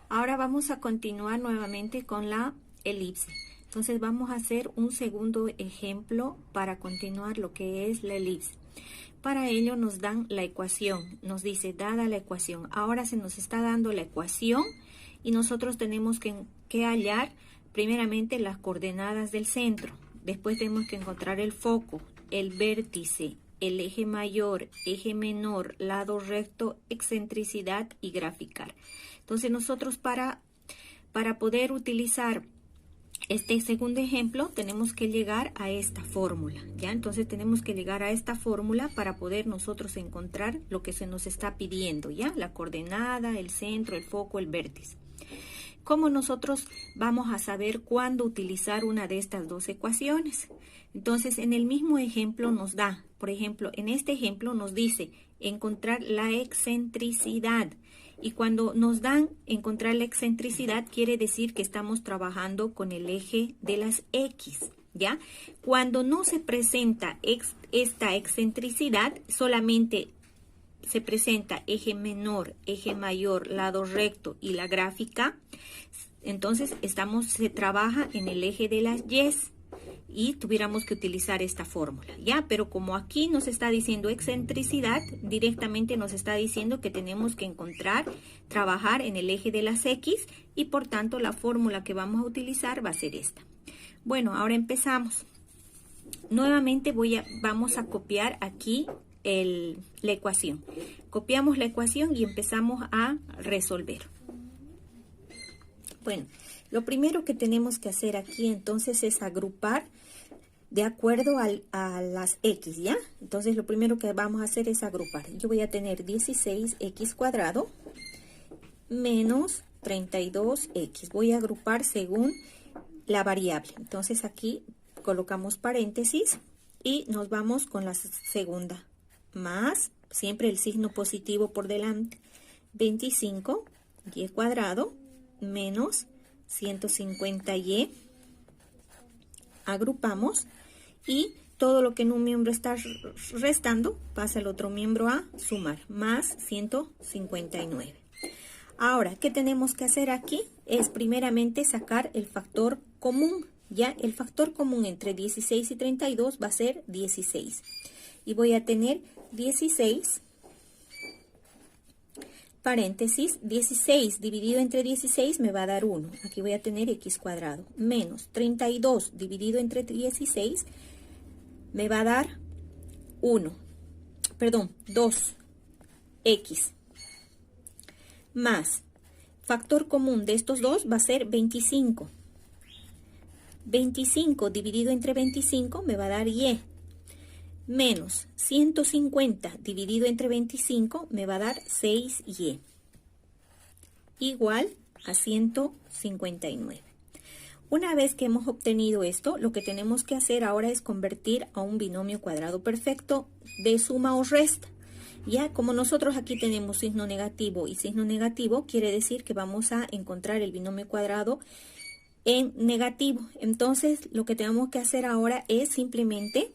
Ahora vamos a continuar nuevamente con la elipse. Entonces vamos a hacer un segundo ejemplo para continuar lo que es la elipse. Para ello nos dan la ecuación, nos dice dada la ecuación. Ahora se nos está dando la ecuación y nosotros tenemos que hallar primeramente las coordenadas del centro. Después tenemos que encontrar el foco, el vértice, el eje mayor, eje menor, lado recto, excentricidad y graficar. Entonces nosotros para poder utilizar este segundo ejemplo tenemos que llegar a esta fórmula, ¿ya? Entonces tenemos que llegar a esta fórmula para poder nosotros encontrar lo que se nos está pidiendo, ¿ya? La coordenada, el centro, el foco, el vértice. ¿Cómo nosotros vamos a saber cuándo utilizar una de estas dos ecuaciones? Entonces, en el mismo ejemplo nos da, por ejemplo, en este ejemplo nos dice encontrar la excentricidad. Y cuando nos dan encontrar la excentricidad, quiere decir que estamos trabajando con el eje de las X, ¿ya? Cuando no se presenta esta excentricidad, solamente se presenta eje menor, eje mayor, lado recto y la gráfica, entonces se trabaja en el eje de las Y y tuviéramos que utilizar esta fórmula, ¿ya? Pero como aquí nos está diciendo excentricidad, directamente nos está diciendo que tenemos que trabajar en el eje de las X y por tanto la fórmula que vamos a utilizar va a ser esta. Bueno, ahora empezamos. Nuevamente vamos a copiar aquí la ecuación. Copiamos la ecuación y empezamos a resolver. Bueno, lo primero que tenemos que hacer aquí entonces es agrupar de acuerdo a las X, ¿ya? Entonces lo primero que vamos a hacer es agrupar. Yo voy a tener 16x cuadrado menos 32x. Voy a agrupar según la variable. Entonces aquí colocamos paréntesis y nos vamos con la segunda. Más, siempre el signo positivo por delante, 25y cuadrado menos 150y. Agrupamos y todo lo que en un miembro está restando pasa al otro miembro a sumar, más 159. Ahora, ¿qué tenemos que hacer aquí? Es primeramente sacar el factor común, ¿ya? El factor común entre 16 y 32 va a ser 16. Y voy a tener 16, paréntesis, 16 dividido entre 16 me va a dar 1. Aquí voy a tener x cuadrado, menos 32 dividido entre 16 me va a dar 2x. Más, factor común de estos dos va a ser 25. 25 dividido entre 25 me va a dar y. Menos 150 dividido entre 25 me va a dar 6y. Igual a 159. Una vez que hemos obtenido esto, lo que tenemos que hacer ahora es convertir a un binomio cuadrado perfecto de suma o resta. Ya como nosotros aquí tenemos signo negativo y signo negativo, quiere decir que vamos a encontrar el binomio cuadrado en negativo. Entonces, lo que tenemos que hacer ahora es simplemente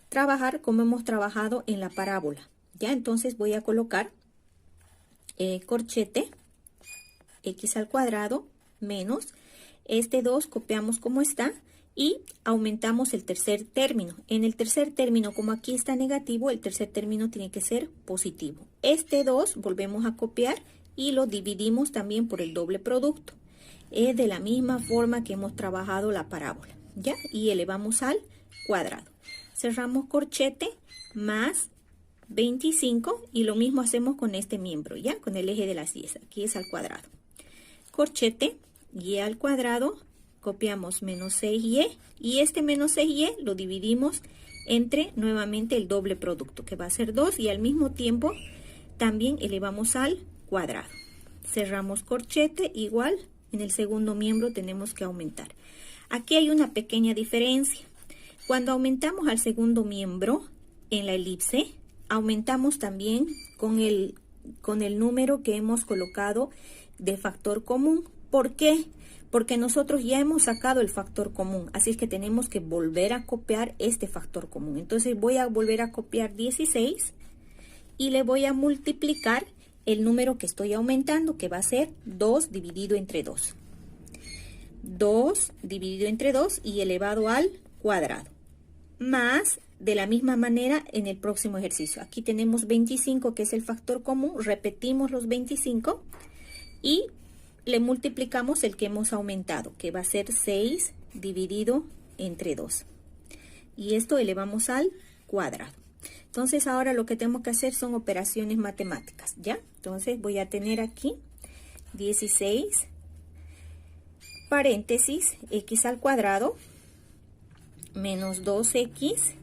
trabajar como hemos trabajado en la parábola. Ya, entonces voy a colocar corchete x al cuadrado menos este 2, copiamos como está y aumentamos el tercer término. En el tercer término, como aquí está negativo, el tercer término tiene que ser positivo. Este 2 volvemos a copiar y lo dividimos también por el doble producto. Es de la misma forma que hemos trabajado la parábola, ¿ya? Y elevamos al cuadrado. Cerramos corchete más 25 y lo mismo hacemos con este miembro, ¿ya? Con el eje de las Y, aquí es al cuadrado. Corchete, y al cuadrado, copiamos menos 6y y este menos 6y lo dividimos entre nuevamente el doble producto, que va a ser 2 y al mismo tiempo también elevamos al cuadrado. Cerramos corchete, igual en el segundo miembro tenemos que aumentar. Aquí hay una pequeña diferencia. Cuando aumentamos al segundo miembro en la elipse, aumentamos también con el número que hemos colocado de factor común. ¿Por qué? Porque nosotros ya hemos sacado el factor común, así es que tenemos que volver a copiar este factor común. Entonces voy a volver a copiar 16 y le voy a multiplicar el número que estoy aumentando, que va a ser 2 dividido entre 2. 2 dividido entre 2 y elevado al cuadrado. Más, de la misma manera, en el próximo ejercicio. Aquí tenemos 25, que es el factor común. Repetimos los 25 y le multiplicamos el que hemos aumentado, que va a ser 6 dividido entre 2. Y esto elevamos al cuadrado. Entonces ahora lo que tengo que hacer son operaciones matemáticas, ¿ya? Entonces voy a tener aquí 16 paréntesis x al cuadrado menos 2x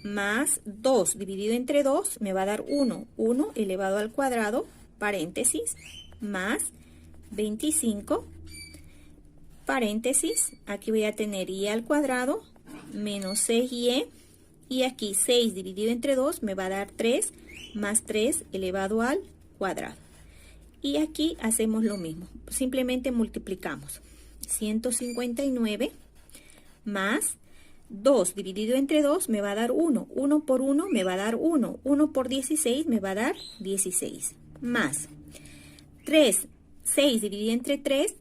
más 2 dividido entre 2 me va a dar 1. 1 elevado al cuadrado, paréntesis, más 25, paréntesis, aquí voy a tener y al cuadrado menos 6y, y aquí 6 dividido entre 2 me va a dar 3, más 3 elevado al cuadrado. Y aquí hacemos lo mismo, simplemente multiplicamos 159 más 2 dividido entre 2 me va a dar 1. 1 por 1 me va a dar 1. 1 por 16 me va a dar 16. Más 3, 6 dividido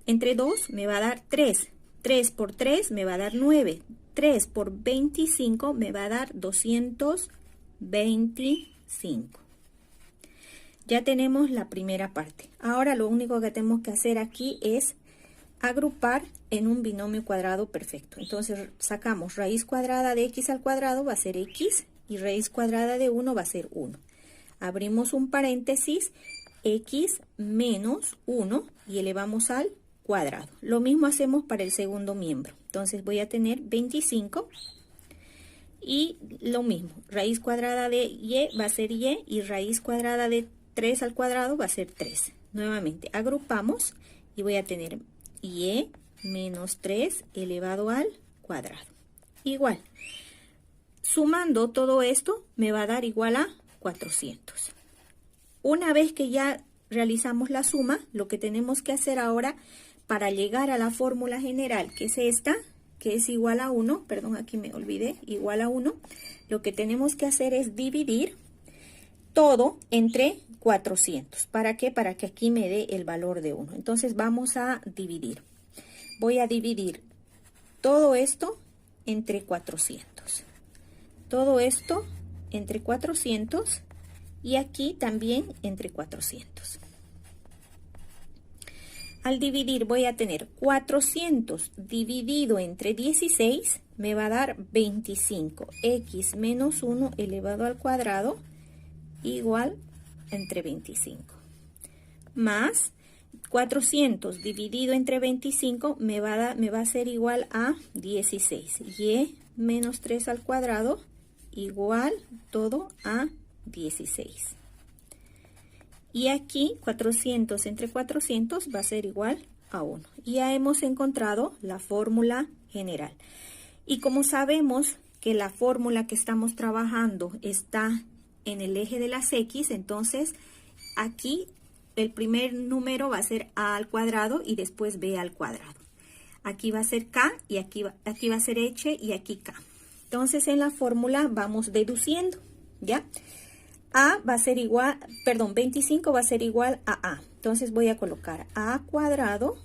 entre 2 me va a dar 3. 3 por 3 me va a dar 9. 3 por 25 me va a dar 225. Ya tenemos la primera parte. Ahora lo único que tenemos que hacer aquí es agrupar en un binomio cuadrado perfecto. Entonces sacamos raíz cuadrada de x al cuadrado, va a ser x, y raíz cuadrada de 1 va a ser 1. Abrimos un paréntesis, x menos 1 y elevamos al cuadrado. Lo mismo hacemos para el segundo miembro. Entonces voy a tener 25 y lo mismo, raíz cuadrada de y va a ser y raíz cuadrada de 3 al cuadrado va a ser 3. Nuevamente agrupamos y voy a tener y menos 3 elevado al cuadrado. Igual, sumando todo esto me va a dar igual a 400. Una vez que ya realizamos la suma, lo que tenemos que hacer ahora para llegar a la fórmula general, que es esta, que es igual a 1, perdón, aquí me olvidé, igual a 1, lo que tenemos que hacer es dividir todo entre 400. ¿Para qué? Para que aquí me dé el valor de 1. Entonces vamos a dividir. Voy a dividir todo esto entre 400. Todo esto entre 400 y aquí también entre 400. Al dividir voy a tener 400 dividido entre 16 me va a dar 25. X menos 1 elevado al cuadrado igual entre 25. Más 400 dividido entre 25 me va a ser igual a 16. Y menos 3 al cuadrado igual todo a 16. Y aquí 400 entre 400 va a ser igual a 1. Y ya hemos encontrado la fórmula general. Y como sabemos que la fórmula que estamos trabajando está en el eje de las X, entonces aquí el primer número va a ser A al cuadrado y después B al cuadrado. Aquí va a ser K y aquí va a ser H y aquí K. Entonces en la fórmula vamos deduciendo, ¿ya? A va a ser igual, perdón, 25 va a ser igual a A. Entonces voy a colocar A cuadrado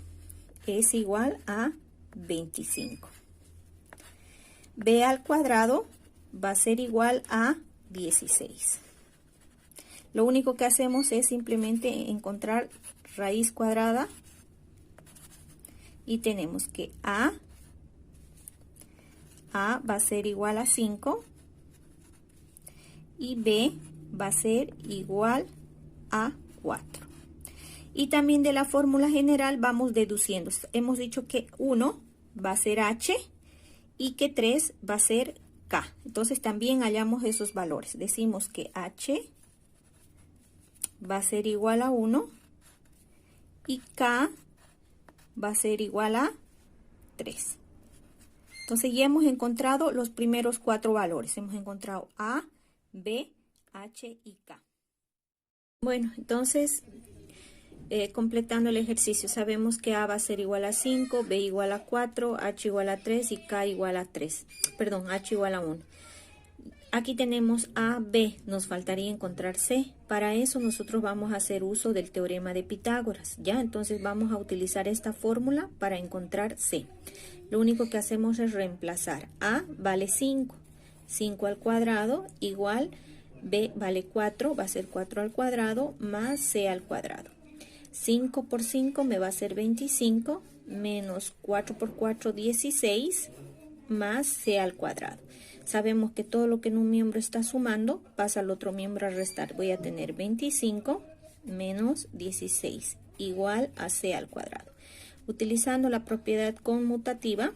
es igual a 25. B al cuadrado va a ser igual a 16. Lo único que hacemos es simplemente encontrar raíz cuadrada y tenemos que A va a ser igual a 5 y B va a ser igual a 4. Y también de la fórmula general vamos deduciendo. Hemos dicho que 1 va a ser H y que 3 va a ser K. Entonces también hallamos esos valores. Decimos que H va a ser igual a 1 y K va a ser igual a 3. Entonces ya hemos encontrado los primeros 4 valores. Hemos encontrado A, B, H y K. Bueno, entonces completando el ejercicio, sabemos que A va a ser igual a 5, B igual a 4, H igual a 3 y K igual a 3. Perdón, H igual a 1. Aquí tenemos A, B, nos faltaría encontrar C. Para eso nosotros vamos a hacer uso del teorema de Pitágoras, ¿ya? Entonces vamos a utilizar esta fórmula para encontrar C. Lo único que hacemos es reemplazar. A vale 5, 5 al cuadrado igual B vale 4, va a ser 4 al cuadrado más C al cuadrado. 5 por 5 me va a ser 25, menos 4 por 4, 16, más C al cuadrado. Sabemos que todo lo que en un miembro está sumando pasa al otro miembro a restar. Voy a tener 25 menos 16 igual a C al cuadrado. Utilizando la propiedad conmutativa,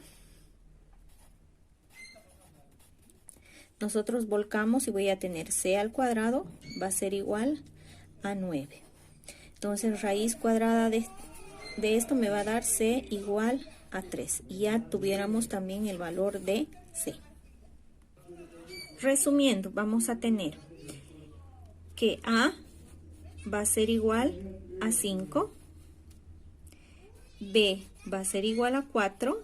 nosotros volcamos y voy a tener C al cuadrado va a ser igual a 9. Entonces raíz cuadrada de esto me va a dar C igual a 3. Y ya tuviéramos también el valor de C. Resumiendo, vamos a tener que A va a ser igual a 5, B va a ser igual a 4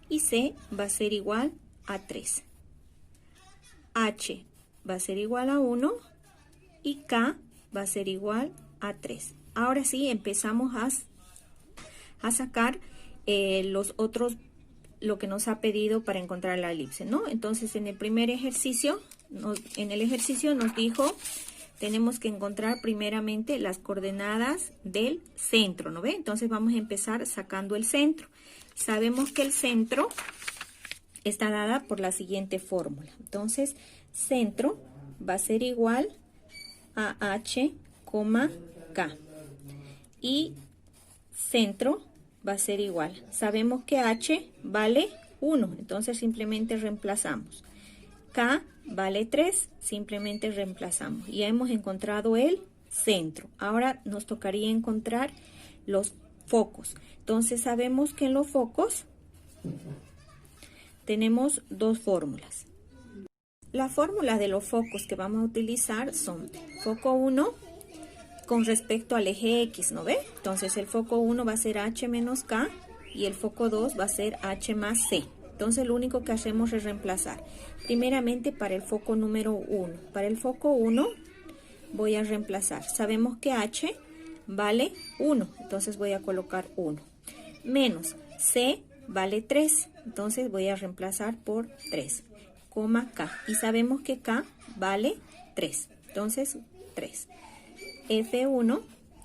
y C va a ser igual a 3. H va a ser igual a 1 y K va a ser igual a 3. Ahora sí empezamos a sacar los otros, lo que nos ha pedido para encontrar la elipse, ¿no? Entonces en el primer ejercicio, nos dijo, tenemos que encontrar primeramente las coordenadas del centro, ¿no ve? Entonces vamos a empezar sacando el centro. Sabemos que el centro está dada por la siguiente fórmula. Entonces, centro va a ser igual a H, K. Y centro va a ser igual. Sabemos que H vale 1, entonces simplemente reemplazamos. K vale 3, simplemente reemplazamos. Ya hemos encontrado el centro. Ahora nos tocaría encontrar los focos. Entonces sabemos que en los focos tenemos dos fórmulas. La fórmula de los focos que vamos a utilizar son foco 1 con respecto al eje X, ¿no ve? Entonces el foco 1 va a ser H menos K y el foco 2 va a ser H más C. Entonces lo único que hacemos es reemplazar. Primeramente para el foco número 1. Para el foco 1 voy a reemplazar. Sabemos que H vale 1, entonces voy a colocar 1. Menos C vale 3, entonces voy a reemplazar por 3, K. Y sabemos que K vale 3, entonces 3. F1,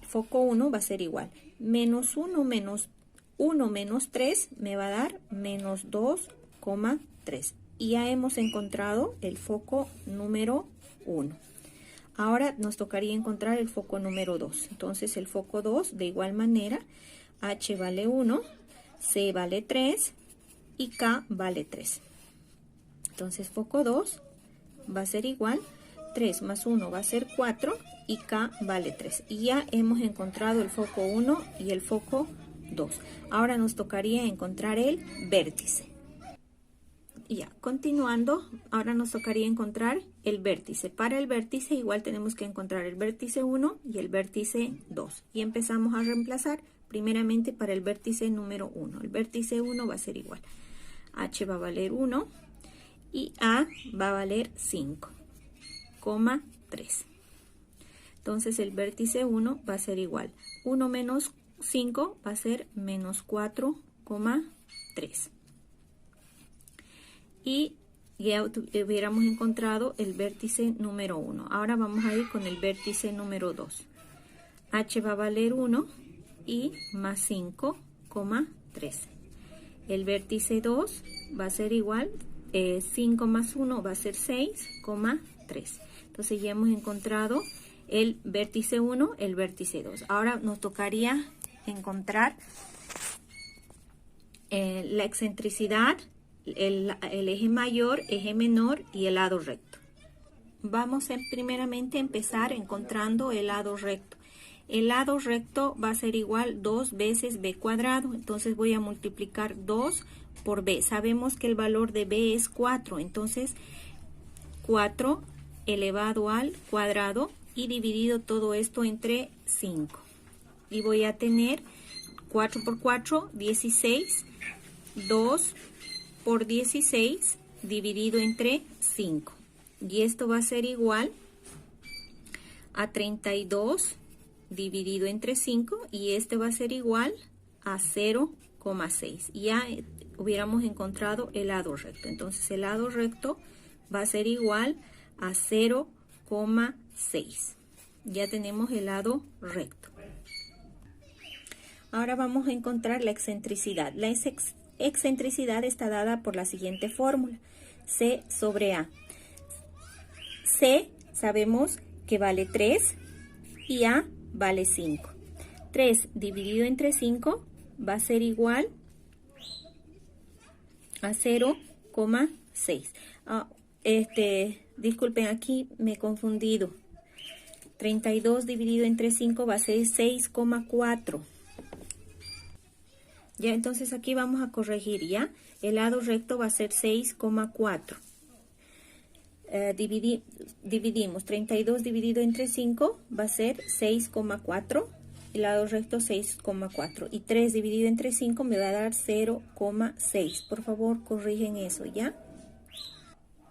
foco 1 va a ser igual. Menos 1 menos 1 menos 3 me va a dar menos 2,3. Y ya hemos encontrado el foco número 1. Ahora nos tocaría encontrar el foco número 2. Entonces el foco 2 de igual manera, H vale 1, C vale 3 y K vale 3. Entonces foco 2 va a ser igual, 3 más 1 va a ser 4 y K vale 3. Y ya hemos encontrado el foco 1 y el foco 2. Ahora nos tocaría encontrar el vértice. Ya, continuando, ahora nos tocaría encontrar el vértice. Para el vértice igual tenemos que encontrar el vértice 1 y el vértice 2. Y empezamos a reemplazar primeramente para el vértice número 1. El vértice 1 va a ser igual. H va a valer 1 y A va a valer 5,3. Entonces el vértice 1 va a ser igual. 1 menos 5 va a ser menos 4,3. Y ya hubiéramos encontrado el vértice número 1. Ahora vamos a ir con el vértice número 2. H va a valer 1 y más 5,3. El vértice 2 va a ser igual, 5 más 1 va a ser 6,3. Entonces ya hemos encontrado el vértice 1, el vértice 2. Ahora nos tocaría encontrar la excentricidad, el eje mayor, eje menor y el lado recto. Vamos a primeramente empezar encontrando el lado recto. El lado recto va a ser igual 2 veces b cuadrado. Entonces voy a multiplicar 2 por b. Sabemos que el valor de b es 4. Entonces 4 elevado al cuadrado y dividido todo esto entre 5. Y voy a tener 4 por 4, 16. 2 por 16 dividido entre 5. y esto va a ser igual a 32 dividido entre 5 y este va a ser igual a 0,6. Ya hubiéramos encontrado el lado recto. Entonces el lado recto va a ser igual a 0,6. Ya tenemos el lado recto. Ahora vamos a encontrar la excentricidad. La excentricidad está dada por la siguiente fórmula. C sobre A. C sabemos que vale 3 y A vale 5. 3 dividido entre 5 va a ser igual a 0,6. Disculpen, aquí me he confundido. 32 dividido entre 5 va a ser 6,4. Ya, entonces aquí vamos a corregir, ¿ya? El lado recto va a ser 6,4. Dividimos 32 dividido entre 5 va a ser 6,4. El lado recto 6,4. Y 3 dividido entre 5 me va a dar 0,6. Por favor, corrigen eso, ¿ya?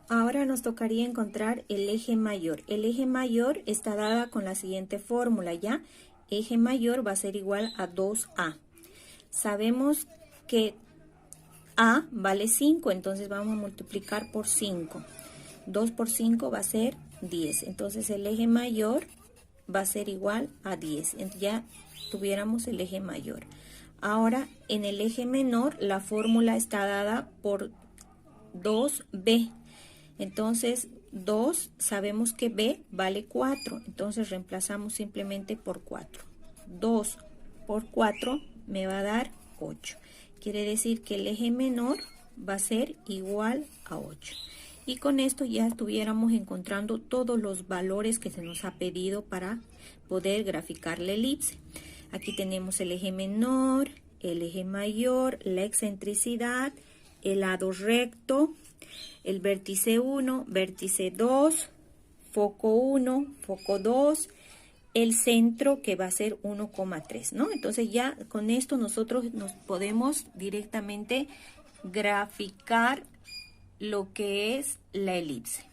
Ahora nos tocaría encontrar el eje mayor. El eje mayor está dada con la siguiente fórmula, ¿ya? Eje mayor va a ser igual a 2A. Sabemos que A vale 5, entonces vamos a multiplicar por 5. 2 por 5 va a ser 10. Entonces el eje mayor va a ser igual a 10. Ya tuviéramos el eje mayor. Ahora en el eje menor la fórmula está dada por 2B. Entonces 2 sabemos que B vale 4. Entonces reemplazamos simplemente por 4. 2 por 4 me va a dar 8. Quiere decir que el eje menor va a ser igual a 8. Y con esto ya estuviéramos encontrando todos los valores que se nos ha pedido para poder graficar la elipse. Aquí tenemos el eje menor, el eje mayor, la excentricidad, el lado recto, el vértice 1, vértice 2, foco 1, foco 2, el centro que va a ser 1,3, ¿no? Entonces ya con esto nosotros nos podemos directamente graficar lo que es la elipse.